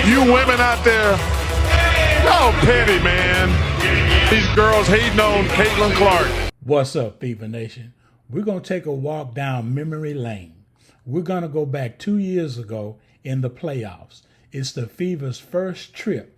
You women out there, y'all petty, man. These girls hating on Caitlin Clark. What's up, Fever Nation? We're going to take a walk down memory lane. We're going to go back 2 years ago in the playoffs. It's the Fever's first trip.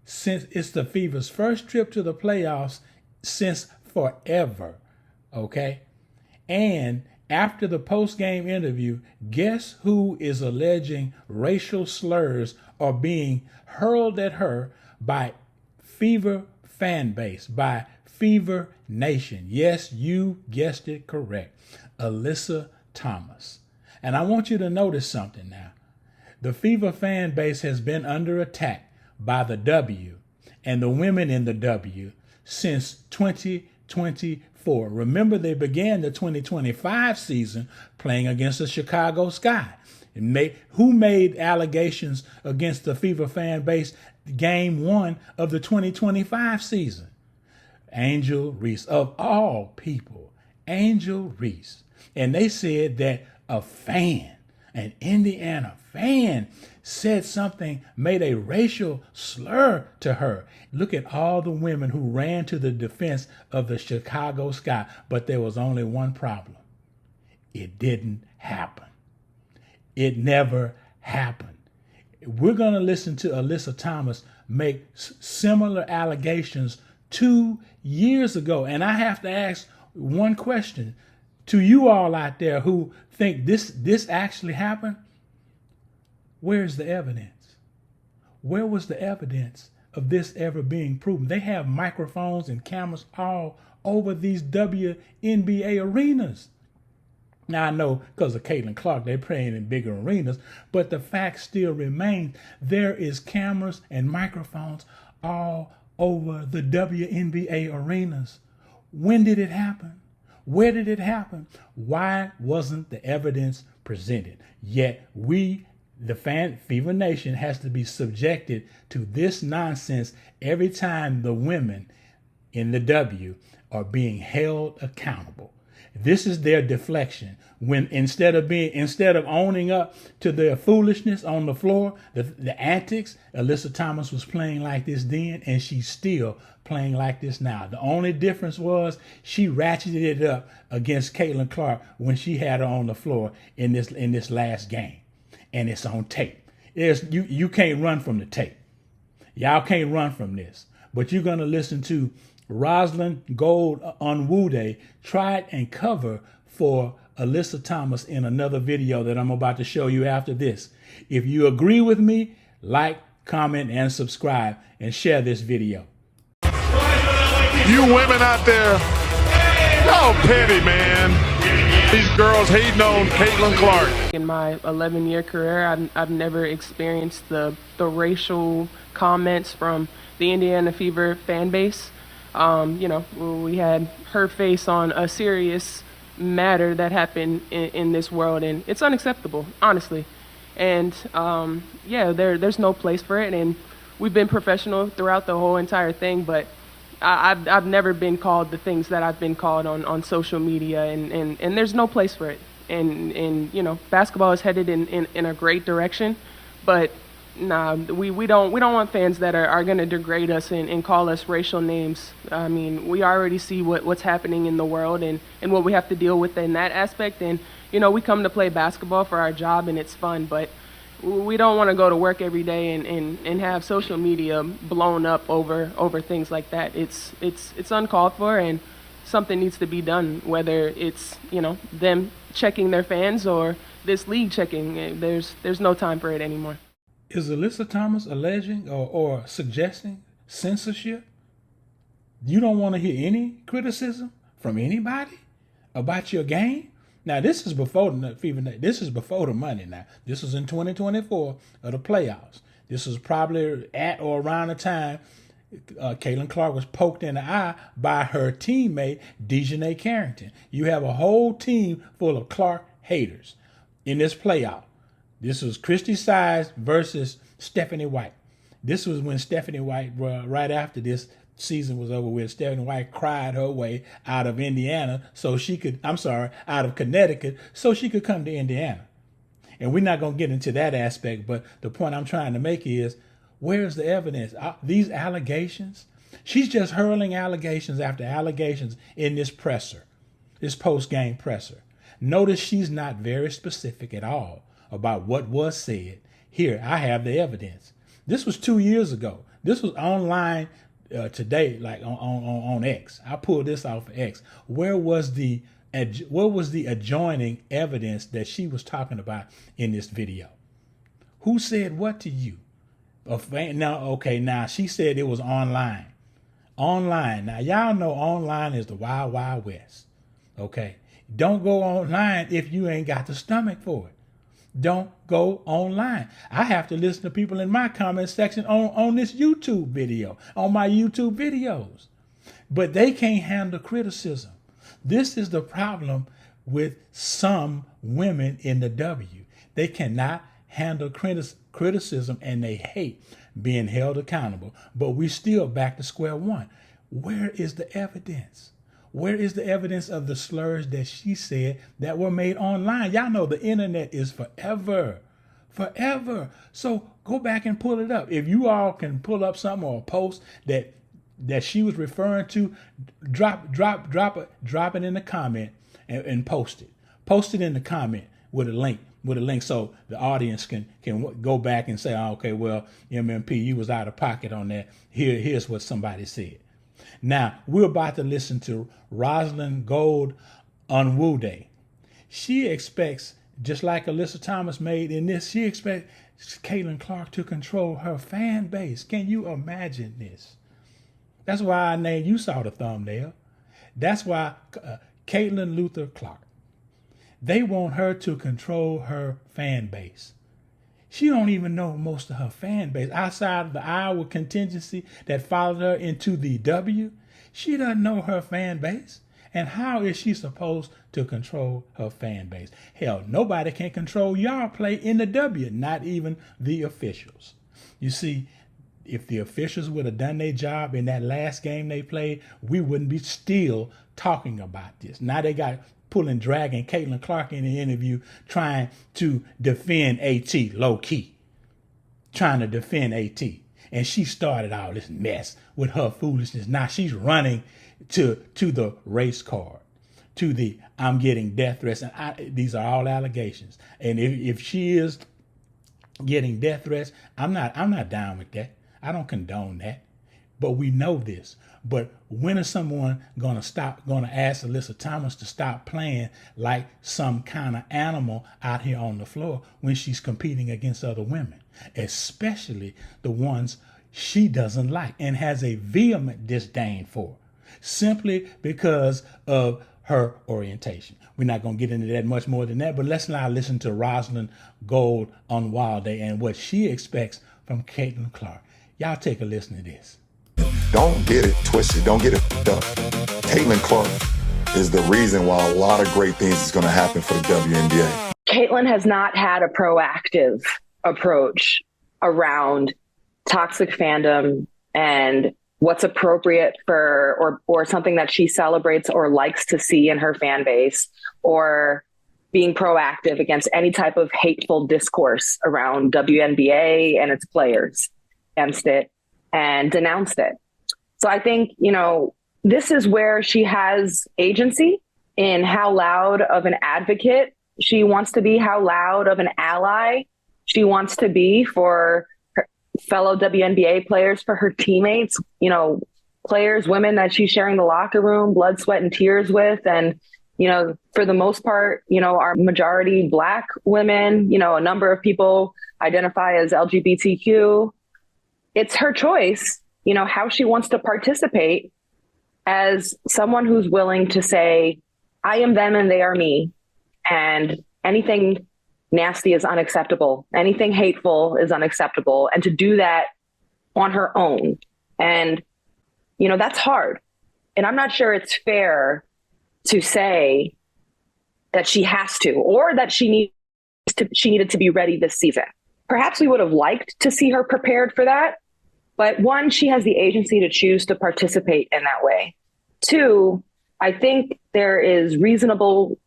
It's the Fever's first trip to the playoffs since forever, okay? And after the post-game interview, guess who is alleging racial slurs are being hurled at her by Fever fanbase, by Fever Nation? Yes, you guessed it correct. Alyssa Thomas. And I want you to notice something now. The Fever fan base has been under attack by the W and the women in the W since 2024. Remember, they began the 2025 season playing against the Chicago Sky. Who made allegations against the Fever fan base game 1 of the 2025 season? Angel Reese, of all people, Angel Reese. And they said that an Indiana fan, said something, made a racial slur to her. Look at all the women who ran to the defense of the Chicago Sky, but there was only one problem. It didn't happen. It never happened. We're going to listen to Alyssa Thomas make similar allegations 2 years ago. And I have to ask one question to you all out there who think this actually happened. Where's the evidence? Where was the evidence of this ever being proven? They have microphones and cameras all over these WNBA arenas. Now, I know because of Caitlin Clark, they're playing in bigger arenas, but the fact still remains there is cameras and microphones all over the WNBA arenas. When did it happen? Where did it happen? Why wasn't the evidence presented? Yet the Fever Nation has to be subjected to this nonsense every time the women in the W are being held accountable. This is their deflection. When instead of owning up to their foolishness on the floor, the antics, Alyssa Thomas was playing like this then, and she's still playing like this now. The only difference was she ratcheted it up against Caitlin Clark when she had her on the floor in this last game. And it's on tape. You can't run from the tape. Y'all can't run from this. But you're going to listen to Rosalind Gold Onwude try and cover for Alyssa Thomas in another video that I'm about to show you after this. If you agree with me, like, comment, and subscribe, and share this video. You women out there, y'all petty, man. These girls hating on Caitlin Clark. In my 11-year career, I've never experienced the racial comments from the Indiana Fever fan base. We had her face on a serious matter that happened in this world, and it's unacceptable, honestly. And there's no place for it, and we've been professional throughout the whole entire thing, but I've never been called the things that I've been called on social media, and there's no place for it. And basketball is headed in a great direction, but nah, we don't want fans that are going to degrade us and call us racial names. I mean, we already see what's happening in the world and what we have to deal with in that aspect. And we come to play basketball for our job, and it's fun, but we don't want to go to work every day and have social media blown up over things like that. It's uncalled for, and something needs to be done, whether it's them checking their fans or this league checking. There's no time for it anymore. Is Alyssa Thomas alleging or suggesting censorship? You don't want to hear any criticism from anybody about your game? Now, this is before the Fever. This is before the money. Now, this was in 2024 of the playoffs. This was probably at or around the time Caitlin Clark was poked in the eye by her teammate Dejanay Carrington. You have a whole team full of Clark haters in this playoff. This was Christy Size versus Stephanie White. This was when Stephanie White, right after this season was over with, Stephanie White cried her way out of Indiana out of Connecticut so she could come to Indiana. And we're not going to get into that aspect, but the point I'm trying to make is, where's the evidence? These allegations, she's just hurling allegations after allegations in this presser, this post-game presser. Notice she's not very specific at all about what was said. Here, I have the evidence. This was 2 years ago. This was online today, like on X. I pulled this off of X. Where was the adjoining evidence that she was talking about in this video? Who said what to you? Now she said it was online. Online. Now y'all know online is the wild, wild west. Okay. Don't go online if you ain't got the stomach for it. Don't go online. I have to listen to people in my comment section on this YouTube video, on my YouTube videos. But they can't handle criticism. This is the problem with some women in the W. They cannot handle criticism, and they hate being held accountable. But we still back to square one. Where is the evidence? Where is the evidence of the slurs that she said that were made online? Y'all know the internet is forever. So go back and pull it up. If you all can pull up something or a post that she was referring to, drop it in the comment and post it. Post it in the comment with a link so the audience can go back and say, oh, okay, well, MMP, you was out of pocket on that. Here's what somebody said. Now, we're about to listen to Rosalind Gold on Woo Day. She expects, just like Alyssa Thomas made in this, she expects Caitlin Clark to control her fan base. Can you imagine this? That's why I named, you saw the thumbnail. That's why Caitlin Luther Clark, they want her to control her fan base. She don't even know most of her fan base. Outside of the Iowa contingency that followed her into the W, she doesn't know her fan base. And how is she supposed to control her fan base? Hell, nobody can control yard play in the W, not even the officials. You see, if the officials would have done their job in that last game they played, we wouldn't be still talking about this. Now they got dragging Caitlin Clark in the interview, trying to defend AT low key, trying to defend AT. And she started all this mess with her foolishness. Now she's running to the race card, to the I'm getting death threats. And these are all allegations. And if she is getting death threats, I'm not down with that. I don't condone that. But we know this. But when is someone gonna ask Alyssa Thomas to stop playing like some kind of animal out here on the floor when she's competing against other women, especially the ones she doesn't like and has a vehement disdain for, simply because of her orientation? We're not gonna get into that much more than that, but let's now listen to Rosalind Gold on Wild Day and what she expects from Caitlin Clark. Y'all take a listen to this. Don't get it twisted. Don't get it fucked up. Caitlin Clark is the reason why a lot of great things is going to happen for the WNBA. Caitlin has not had a proactive approach around toxic fandom and what's appropriate for, or something that she celebrates or likes to see in her fan base, or being proactive against any type of hateful discourse around WNBA and its players, against it and denounced it. So I think, this is where she has agency in how loud of an advocate she wants to be, how loud of an ally she wants to be for her fellow WNBA players, for her teammates, players, women that she's sharing the locker room, blood, sweat, and tears with. And, for the most part, our majority Black women, a number of people identify as LGBTQ. It's her choice, how she wants to participate as someone who's willing to say, I am them and they are me. And anything nasty is unacceptable. Anything hateful is unacceptable. And to do that on her own. And, that's hard. And I'm not sure it's fair to say that she has to, or that she needed to be ready this season. Perhaps we would have liked to see her prepared for that. But one, she has the agency to choose to participate in that way. Two, I think there is reasonable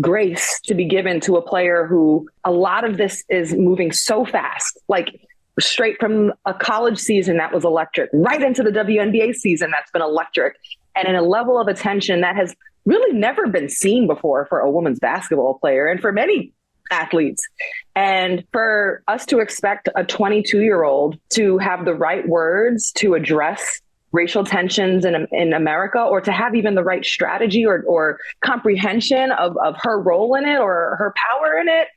grace to be given to a player who a lot of this is moving so fast, like straight from a college season that was electric right into the WNBA season that's been electric, and in a level of attention that has really never been seen before for a women's basketball player and for many athletes. And for us to expect a 22-year-old to have the right words to address racial tensions in America, or to have even the right strategy or comprehension of her role in it or her power in it,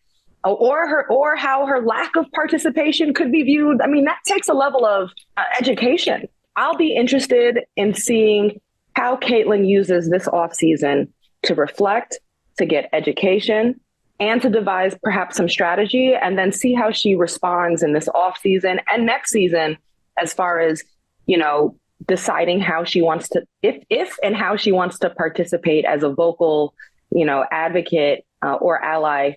or how her lack of participation could be viewed. I mean, that takes a level of education. I'll be interested in seeing how Caitlin uses this offseason to reflect, to get education, and to devise perhaps some strategy, and then see how she responds in this offseason and next season as far as, deciding how she wants to, if and how she wants to participate as a vocal, advocate or ally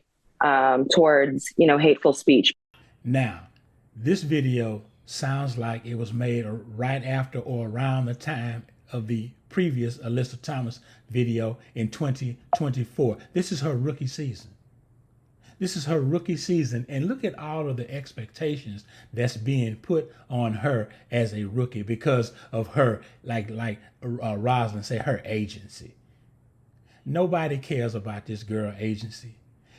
towards, hateful speech. Now, this video sounds like it was made right after or around the time of the previous Alyssa Thomas video in 2024. This is her rookie season. This is her rookie season, and look at all of the expectations that's being put on her as a rookie because of her, like Rosalind say, her agency. Nobody cares about this girl agency.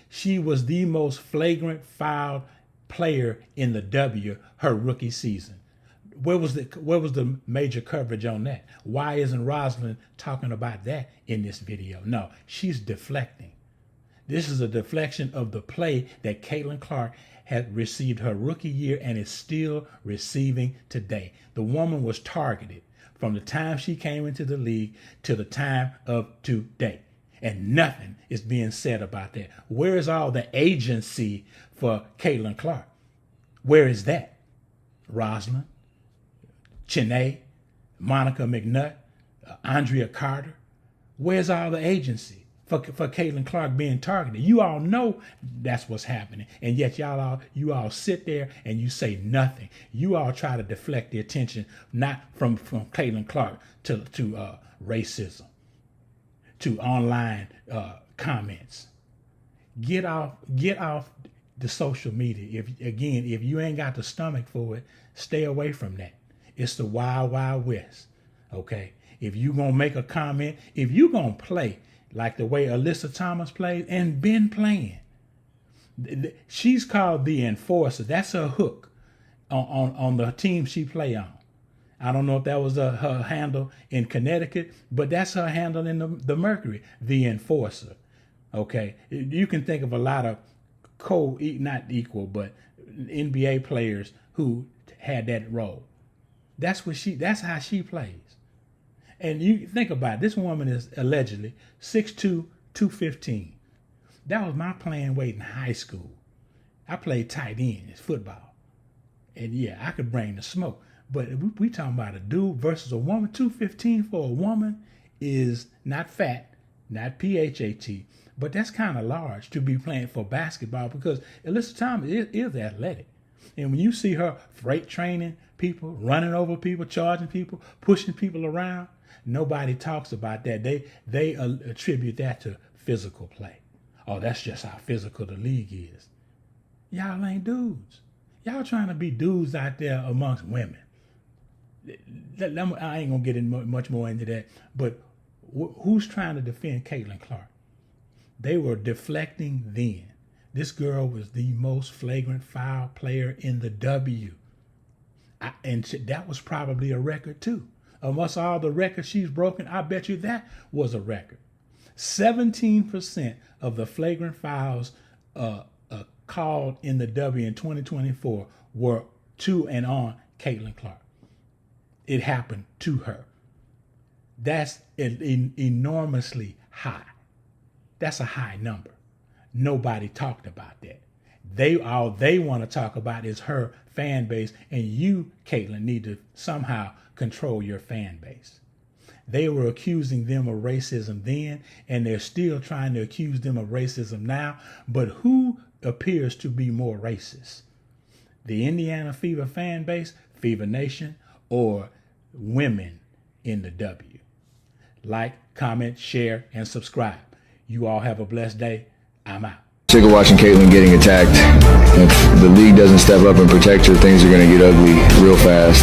She was the most flagrant foul player in the W her rookie season. Where was the major coverage on that? Why isn't Rosalind talking about that in this video? No, she's deflecting. This is a deflection of the play that Caitlin Clark had received her rookie year and is still receiving today. The woman was targeted from the time she came into the league to the time of today. And nothing is being said about that. Where is all the agency for Caitlin Clark? Where is that? Rosalind, Chene, Monica McNutt, Andrea Carter. Where's all the agency for Caitlin Clark being targeted? You all know that's what's happening, and yet you all sit there and you say nothing. You all try to deflect the attention not from Caitlin Clark to racism, to online comments. Get off the social media. If you ain't got the stomach for it, stay away from that. It's the wild, wild west. Okay. If you gonna make a comment, if you gonna play like the way Alyssa Thomas plays and been playing, she's called the enforcer. That's her hook on the team she play on. I don't know if that was her handle in Connecticut, but that's her handle in the Mercury, the enforcer. Okay, you can think of a lot of not equal, but NBA players who had that role. That's how she plays. And you think about it, this woman is allegedly 6'2", 215. That was my playing weight in high school. I played tight end in football. And yeah, I could bring the smoke. But we talking about a dude versus a woman. 215 for a woman is not fat, not PHAT, but that's kind of large to be playing for basketball, because Alyssa Thomas is athletic. And when you see her freight training people, running over people, charging people, pushing people around, nobody talks about that. They attribute that to physical play. Oh, that's just how physical the league is. Y'all ain't dudes. Y'all trying to be dudes out there amongst women. I ain't gonna get in much more into that, but who's trying to defend Caitlin Clark? They were deflecting then. This girl was the most flagrant foul player in the W. And that was probably a record too. Amongst all the records she's broken, I bet you that was a record. 17% of the flagrant fouls called in the W in 2024 were to and on Caitlin Clark. It happened to her. That's enormously high. That's a high number. Nobody talked about that. All they want to talk about is her fan base, and you, Caitlin, need to somehow control your fan base. They were accusing them of racism then, and they're still trying to accuse them of racism now. But who appears to be more racist? The Indiana Fever fan base, Fever Nation, or women in the W? Like, comment, share, and subscribe. You all have a blessed day. I'm out. Sick of watching Caitlyn getting attacked. If the league doesn't step up and protect her, things are going to get ugly real fast.